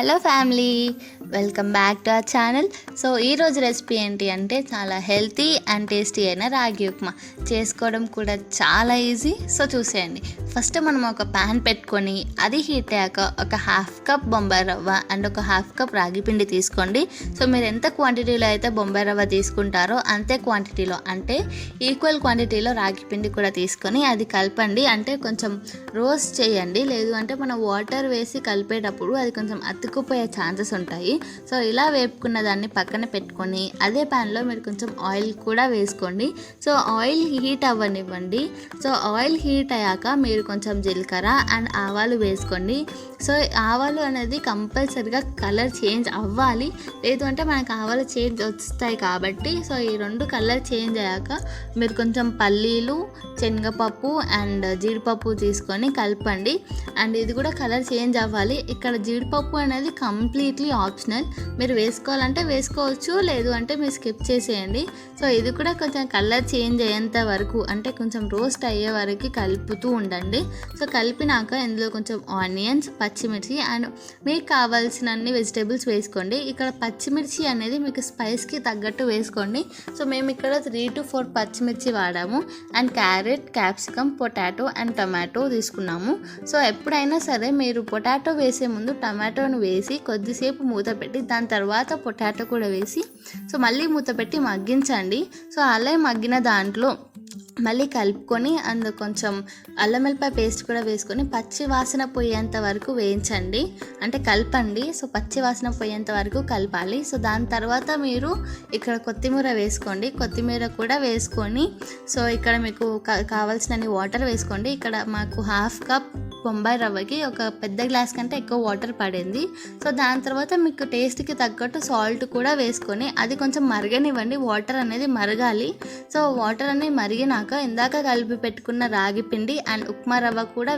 Hello family, welcome back to our channel. So ఈరోజు recipe ఏంటి అంటే చాలా హెల్తీ అండ్ టేస్టీ అయిన రాగి ఉప్మా. చేసుకోవడం కూడా చాలా ఈజీ. సో చూసేయండి. ఫస్ట్ మనం ఒక ప్యాన్ పెట్టుకొని అది హీట్ అయ్యాక ఒక హాఫ్ కప్ బొంబాయి రవ్వ అండ్ ఒక హాఫ్ కప్ రాగి పిండి తీసుకోండి. సో మీరు ఎంత క్వాంటిటీలో అయితే బొంబాయి రవ్వ తీసుకుంటారో అంతే క్వాంటిటీలో, అంటే ఈక్వల్ క్వాంటిటీలో రాగి పిండి కూడా తీసుకొని అది కలపండి. అంటే కొంచెం రోస్ట్ చేయండి, లేదు అంటే మనం వాటర్ వేసి కలిపేటప్పుడు అది కొంచెం అతుక్కుపోయే ఛాన్సెస్ ఉంటాయి. సో ఇలా వేపుకున్న దాన్ని పక్కన పెట్టుకొని అదే ప్యాన్లో మీరు కొంచెం ఆయిల్ కూడా వేసుకోండి. సో ఆయిల్ హీట్ అవ్వనివ్వండి. సో ఆయిల్ హీట్ అయ్యాక మీరు కొంచెం జీలకర్ర అండ్ ఆవాలు వేసుకోండి. సో ఆవాలు అనేది కంపల్సరిగా కలర్ చేంజ్ అవ్వాలి, లేదు అంటే మనకు ఆవాలు చేంజ్ వస్తాయి కాబట్టి. సో ఈ రెండు కలర్ చేంజ్ అయ్యాక మీరు కొంచెం పల్లీలు, శనగపప్పు అండ్ జీడిపప్పు తీసుకొని కలపండి. అండ్ ఇది కూడా కలర్ చేంజ్ అవ్వాలి. ఇక్కడ జీడిపప్పు అనేది కంప్లీట్లీ ఆప్షనల్, మీరు వేసుకోవాలంటే వేసుకోవచ్చు, లేదు అంటే మీరు స్కిప్ చేసేయండి. సో ఇది కూడా కొంచెం కలర్ చేంజ్ అయ్యేంత వరకు, అంటే కొంచెం రోస్ట్ అయ్యే వరకు కలుపుతూ ఉండండి. సో కలిపినాక ఇందులో కొంచెం ఆనియన్స్, పచ్చిమిర్చి అండ్ మీకు కావాల్సినన్ని వెజిటేబుల్స్ వేసుకోండి. ఇక్కడ పచ్చిమిర్చి అనేది మీకు స్పైస్కి తగ్గట్టు వేసుకోండి. సో మేము ఇక్కడ 3 to 4 పచ్చిమిర్చి వాడాము. And carrot, capsicum, potato and tomato తీసుకున్నాము. సో ఎప్పుడైనా సరే మీరు పొటాటో వేసే ముందు టమాటోను వేసి కొద్దిసేపు మూత పెట్టి దాని తర్వాత పొటాటో కూడా వేసి సో మళ్ళీ మూత పెట్టి మగ్గించండి. సో అలా మగ్గిన దాంట్లో మళ్ళీ కలుపుకొని అందులో కొంచెం అల్లం వెల్లిపాయ పేస్ట్ కూడా వేసుకొని పచ్చి వాసన పోయేంత వరకు వేయించండి, అంటే కలపండి. సో పచ్చి వాసన పోయేంత వరకు కలపాలి. సో దాని తర్వాత మీరు ఇక్కడ కొత్తిమీర వేసుకోండి. కొత్తిమీర కూడా వేసుకొని సో ఇక్కడ మీకు కావాల్సినన్ని వాటర్ వేసుకోండి. ఇక్కడ మాకు హాఫ్ కప్ బొంబాయి రవ్వకి ఒక పెద్ద గ్లాస్ కంటే ఎక్కువ వాటర్ పడింది. సో దాని తర్వాత మీకు టేస్ట్కి తగ్గట్టు సాల్ట్ కూడా వేసుకొని అది కొంచెం మరగనివ్వండి. వాటర్ అనేది మరగాలి. సో వాటర్ అనేది మరిగినాక ఇందాక కలిపి పెట్టుకున్న రాగి పిండి అండ్ ఉప్మా రవ్వ కూడా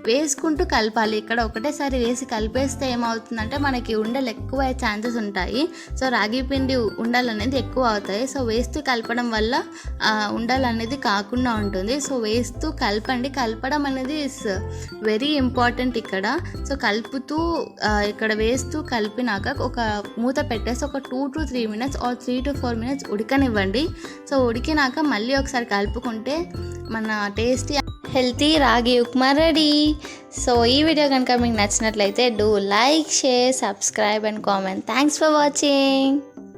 వేసుకుంటూ కలపాలి. ఇక్కడ ఒకటేసారి వేసి కలిపేస్తే ఏమవుతుందంటే మనకి ఉండలు ఎక్కువ అయ్యే ఛాన్సెస్ ఉంటాయి. సో రాగి పిండి ఉండలు అనేది ఎక్కువ అవుతాయి. సో వేస్తూ కలపడం వల్ల ఉండలు అనేది కాకుండా ఉంటుంది. సో వేస్తూ కలపండి. కలపడం అనేది వెరీ ఇంపార్టెంట్ ఇక్కడ. సో కలుపుతూ ఇక్కడ వేస్తూ కలిపినాక ఒక మూత పెట్టేసి ఒక 2 to 3 minutes or 3 to 4 minutes ఉడకనివ్వండి. సో ఉడికినాక మళ్ళీ ఒకసారి కలుపుకుంటే మన tasty healthy ragi upma ready. So ఈ వీడియో కనుక మీకు నచ్చినట్లయితే do like, share, subscribe and comment. Thanks for watching.